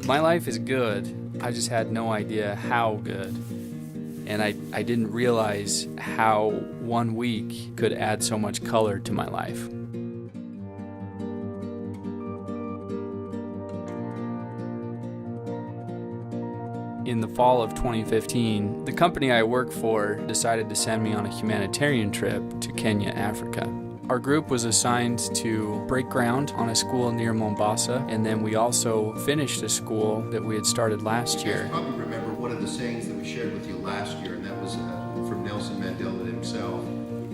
My life is good. I just had no idea how good. And I didn't realize how 1 week could add so much color to my life. In the fall of 2015, the company I work for decided to send me on a humanitarian trip to Kenya, Africa. Our group was assigned to break ground on a school near Mombasa, and then we also finished a school that we had started last year. You probably remember one of the sayings that we shared with you last year, and that was from Nelson Mandela himself,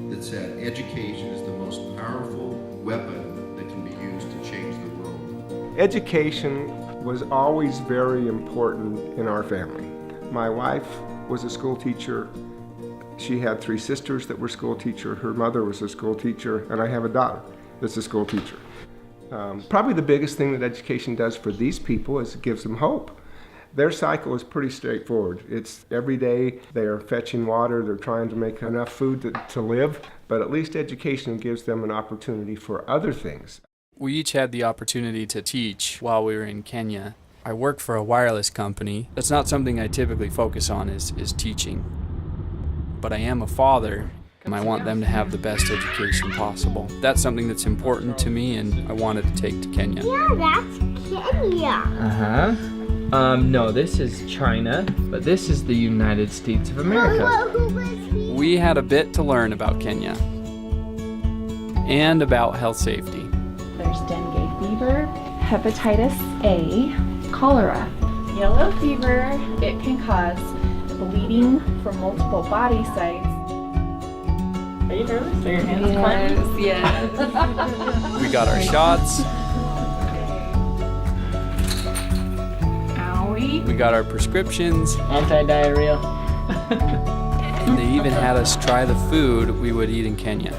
that said, education is the most powerful weapon that can be used to change the world. Education was always very important in our family. My wife was a school teacher. She had 3 sisters that were school teachers. Her mother was a school teacher, and I have a daughter that's a school teacher. Probably the biggest thing that education does for these people is it gives them hope. Their cycle is pretty straightforward. It's every day they are fetching water, they're trying to make enough food to live, but at least education gives them an opportunity for other things. We each had the opportunity to teach while we were in Kenya. I work for a wireless company. That's not something I typically focus on is teaching. But I am a father, and I want them to have the best education possible. That's something that's important to me, and I wanted to take to Kenya. Yeah, that's Kenya. No, this is China, but this is the United States of America. Who was he? We had a bit to learn about Kenya and about health safety. There's dengue fever, hepatitis A, cholera, yellow fever. It can cause bleeding from multiple body sites. Are you nervous? Are your hands clenched? Yes. We got our shots. Owie. We got our prescriptions. Anti-diarrheal. And they even had us try the food we would eat in Kenya.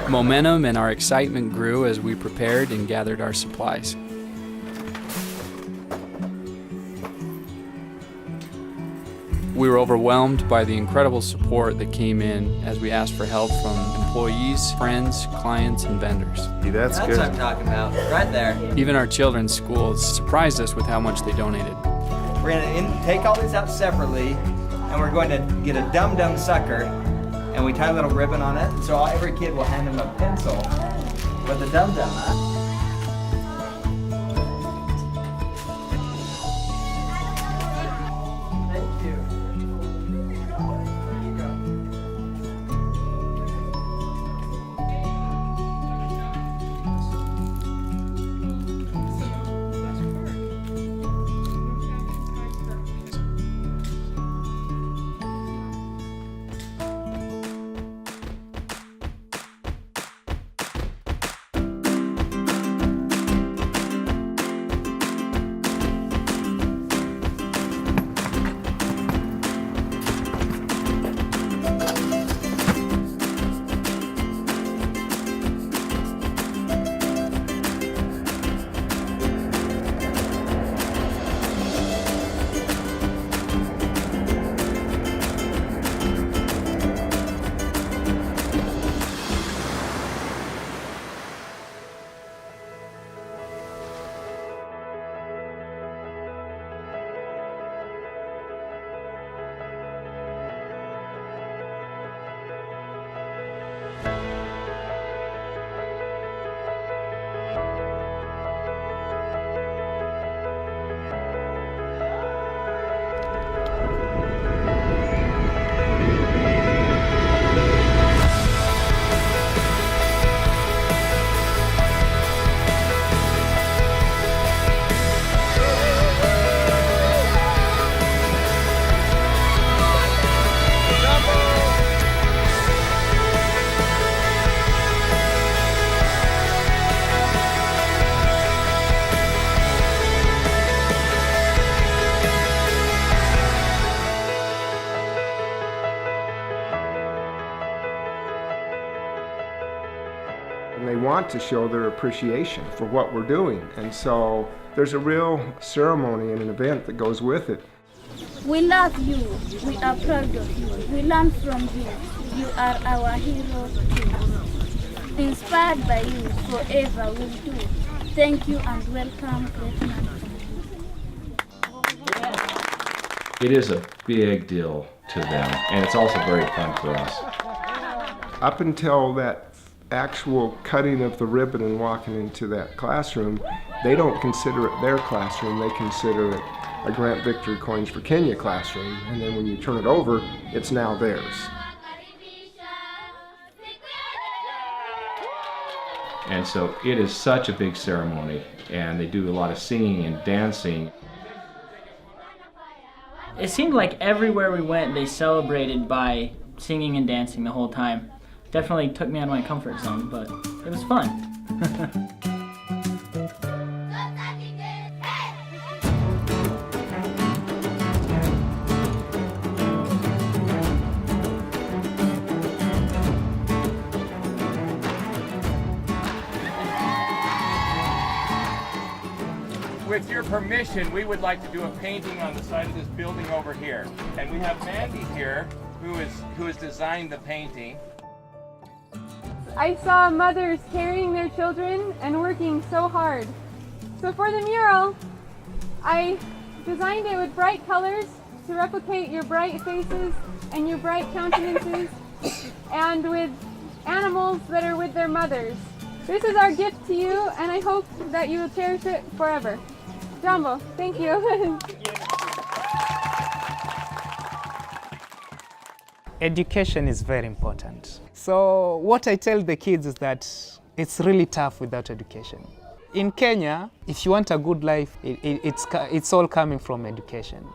Momentum and our excitement grew as we prepared and gathered our supplies. We were overwhelmed by the incredible support that came in as we asked for help from employees, friends, clients, and vendors. That's That's good. what I'm talking about, right there. Even our children's schools surprised us with how much they donated. We're going to take all these out separately, and we're going to get a dum-dum sucker, and we tie a little ribbon on it, so every kid will hand them a pencil with a dum-dum. Thank you. And they want to show their appreciation for what we're doing. And so there's a real ceremony and an event that goes with it. We love you. We are proud of you. We learn from you. You are our hero too. Inspired by you, forever will do. Thank you and welcome, great man. It is a big deal to them, and it's also very fun for us. Up until that actual cutting of the ribbon and walking into that classroom, they don't consider it their classroom, they consider it a Grant Victory Coins for Kenya classroom, and then when you turn it over, it's now theirs. And so it is such a big ceremony, and they do a lot of singing and dancing. It seemed like everywhere we went, they celebrated by singing and dancing the whole time. Definitely took me out of my comfort zone, but it was fun. With your permission, we would like to do a painting on the side of this building over here. And we have Mandy here, who has designed the painting. I saw mothers carrying their children and working so hard. So for the mural, I designed it with bright colors to replicate your bright faces and your bright countenances, and with animals that are with their mothers. This is our gift to you, and I hope that you will cherish it forever. Jumbo, thank you. Education is very important. So what I tell the kids is that it's really tough without education. In Kenya, if you want a good life, it's all coming from education.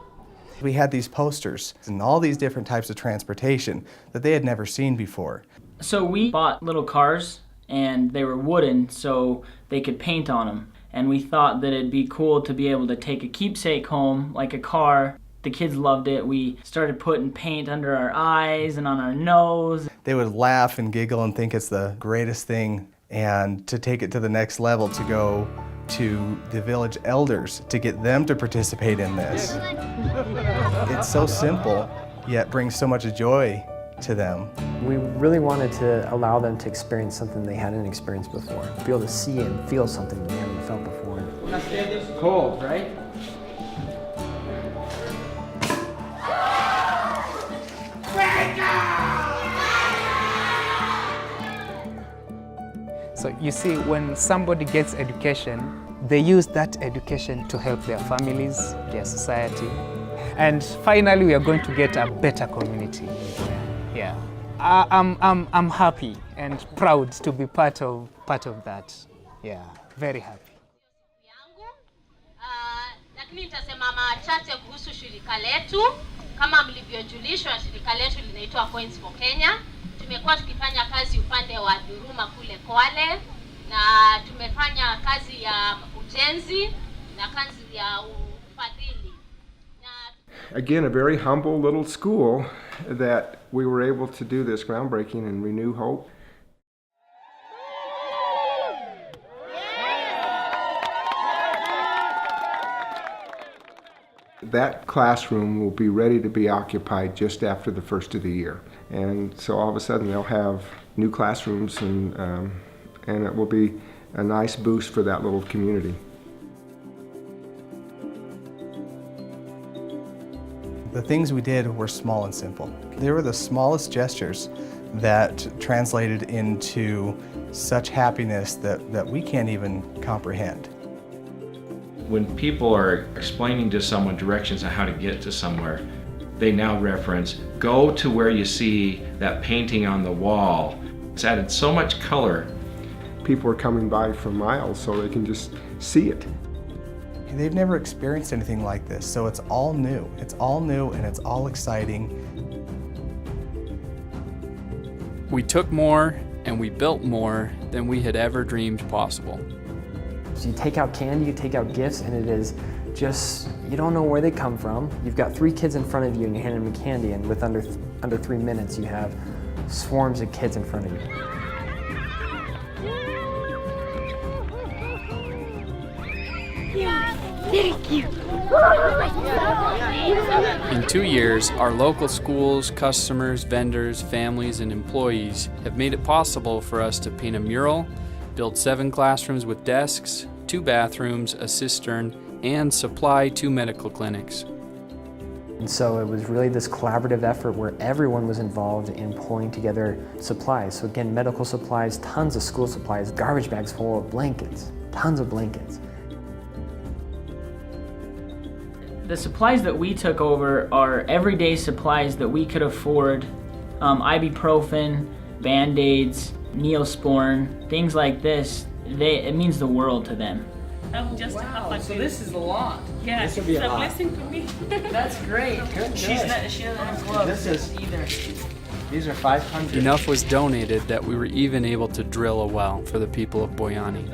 We had these posters and all these different types of transportation that they had never seen before. So we bought little cars, and they were wooden, so they could paint on them. And we thought that it'd be cool to be able to take a keepsake home, like a car. The kids loved it. We started putting paint under our eyes and on our nose. They would laugh and giggle and think it's the greatest thing, and to take it to the next level, to go to the village elders to get them to participate in this. It's so simple, yet brings so much joy to them. We really wanted to allow them to experience something they hadn't experienced before, be able to see and feel something they haven't felt before. It's cold, right? So you see, when somebody gets education, they use that education to help their families, their society. And finally, we are going to get a better community. Yeah. I'm happy and proud to be part of that. Yeah, very happy. Lakini nitasema machache kuhusu shirika letu. Kama mlivyojulishwa, shirika letu linaitwa Coins for Kenya. Tumekuwa tukifanya kazi upande wa Duruma kule Kwale, na tumefanya kazi ya ujenzi na kazi ya ufadhili. Again, a very humble little school that we were able to do this groundbreaking and renew hope. That classroom will be ready to be occupied just after the first of the year. And so all of a sudden they'll have new classrooms, and it will be a nice boost for that little community. The things we did were small and simple. They were the smallest gestures that translated into such happiness that we can't even comprehend. When people are explaining to someone directions on how to get to somewhere, they now reference, go to where you see that painting on the wall. It's added so much color. People are coming by from miles so they can just see it. They've never experienced anything like this, so it's all new. It's all new and it's all exciting. We took more and we built more than we had ever dreamed possible. So you take out candy, you take out gifts, and it is just, you don't know where they come from. You've got 3 kids in front of you and you hand them candy, and with under 3 minutes you have swarms of kids in front of you. Thank you. In 2 years, our local schools, customers, vendors, families, and employees have made it possible for us to paint a mural, build 7 classrooms with desks, 2 bathrooms, a cistern, and supply 2 medical clinics. And so it was really this collaborative effort where everyone was involved in pulling together supplies. So again, medical supplies, tons of school supplies, garbage bags full of blankets, tons of blankets. The supplies that we took over are everyday supplies that we could afford. Ibuprofen, Band-Aids, Neosporin, things like this, it means the world to them. I'm just a half So this is a lot. Yeah, This it's will be a a lot. blessing to me. That's great. She doesn't have gloves either. These are 500. Enough was donated that we were even able to drill a well for the people of Boyani.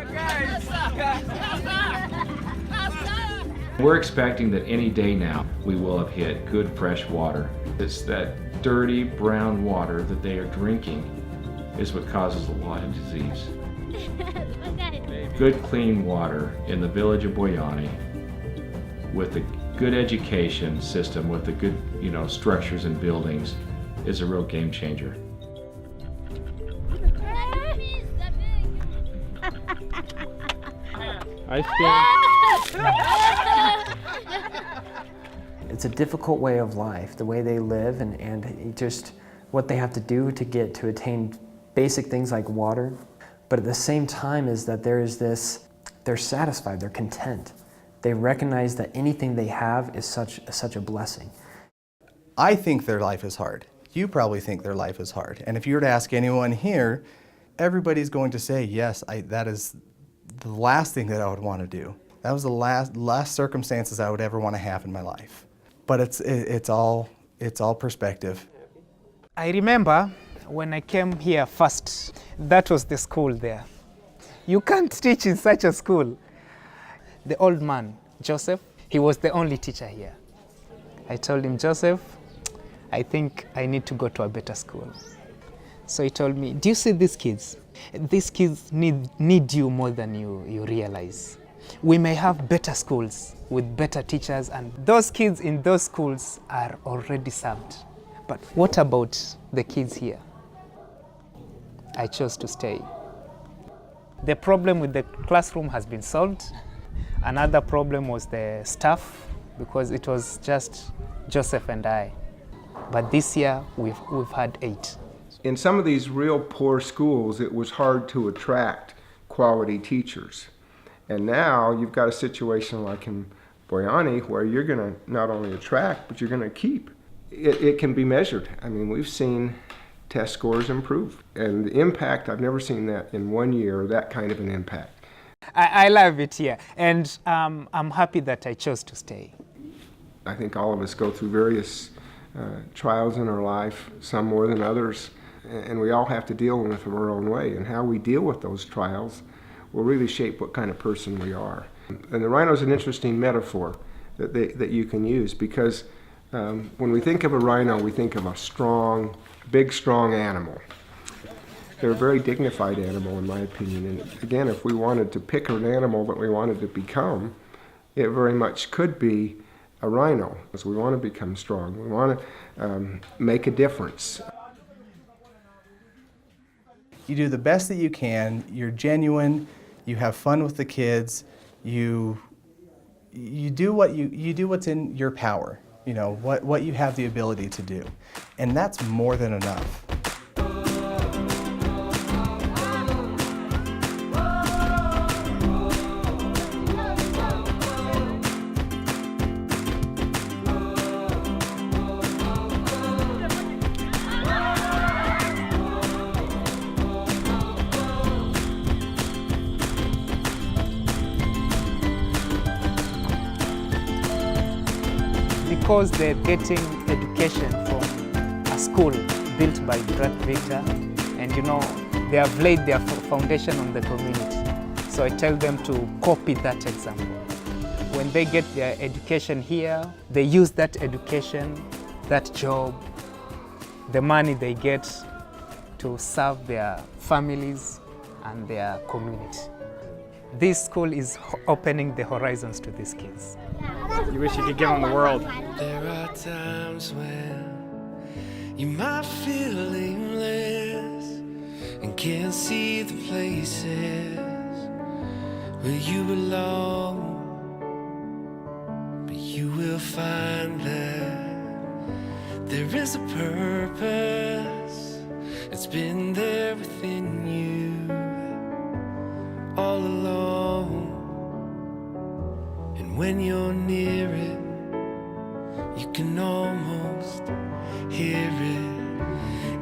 We're expecting that any day now we will have hit good fresh water. It's that dirty brown water that they are drinking is what causes a lot of disease. Good clean water in the village of Boyani with a good education system, with the good, structures and buildings is a real game changer. It's a difficult way of life, the way they live and just what they have to do to attain basic things like water. But at the same time is that they're satisfied, they're content. They recognize that anything they have is such a blessing. I think their life is hard. You probably think their life is hard. And if you were to ask anyone here, everybody's going to say, yes, that is the last thing that I would want to do. That was the last circumstances I would ever want to have in my life. But it's all perspective. I remember when I came here first, that was the school there. You can't teach in such a school. The old man, Joseph, he was the only teacher here. I told him, Joseph, I think I need to go to a better school. So he told me, do you see these kids? These kids need you more than you realize. We may have better schools with better teachers, and those kids in those schools are already served. But what about the kids here? I chose to stay. The problem with the classroom has been solved. Another problem was the staff, because it was just Joseph and I. But this year, we've had 8. In some of these real poor schools, it was hard to attract quality teachers. And now you've got a situation like in Boyani where you're going to not only attract, but you're going to keep. It can be measured. I mean, we've seen test scores improve. And the impact, I've never seen that in 1 year, that kind of an impact. I love it here, and I'm happy that I chose to stay. I think all of us go through various trials in our life, some more than others, and we all have to deal with them our own way. And how we deal with those trials will really shape what kind of person we are. And the rhino is an interesting metaphor that you can use, because when we think of a rhino, we think of a strong, big, strong animal. They're a very dignified animal, in my opinion. And again, if we wanted to pick an animal that we wanted to become, it very much could be a rhino, because we want to become strong. We want to make a difference. You do the best that you can. You're genuine. You have fun with the kids. You do what's in your power. What you have the ability to do, and that's more than enough. Because they're getting education from a school built by Brad Victor, and they have laid their foundation on the community. So I tell them to copy that example. When they get their education here, they use that education, that job, the money they get to serve their families and their community. This school is opening the horizons to these kids. You wish you could give them the world. There are times when you might feel aimless and can't see the places where you belong, but you will find that there is a purpose. It's been there within you all along. And when you're near it, you can almost hear it.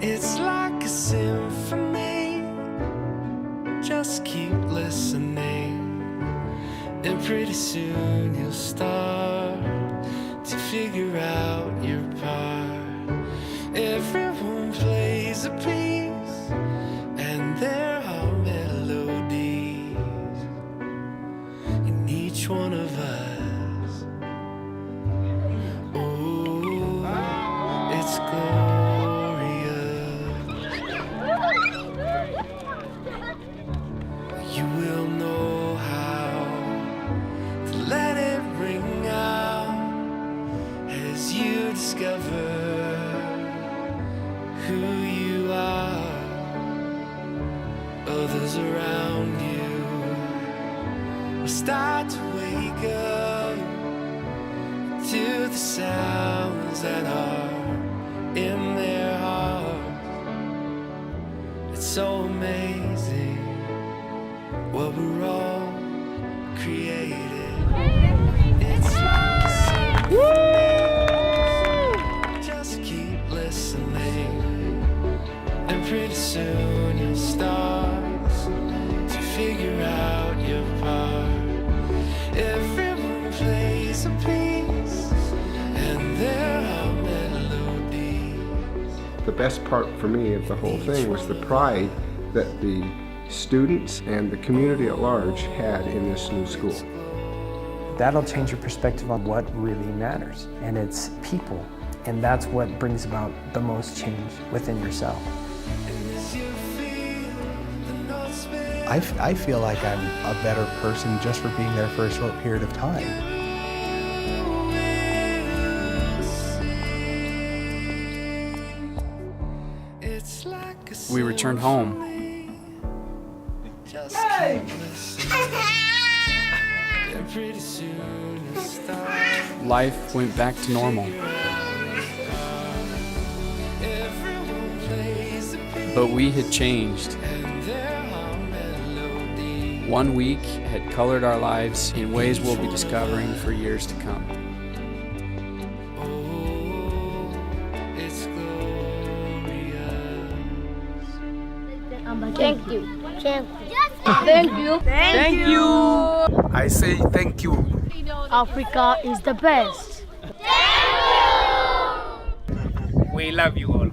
It's like a symphony. Just keep listening, and pretty soon you'll start to figure out your part. Everyone plays a piece, and there are melodies in each one of us. Oh, it's glorious. You will know how to let it ring out as you discover who you are. Others around you will start to wake up to the sounds that are in their hearts. It's so amazing what we're all created. It's like a symphony. Just keep listening, and pretty soon you'll start to figure out your part. Everyone plays a piece, and there are melodies. The best part for me of the whole thing was the pride that the students and the community at large had in this new school. That'll change your perspective on what really matters, and it's people. And that's what brings about the most change within yourself. I feel like I'm a better person just for being there for a short period of time. We returned home. Life went back to normal. But we had changed. One week had colored our lives in ways we'll be discovering for years to come. Thank you. Thank you. Thank you. I say thank you. Africa is the best. We love you all.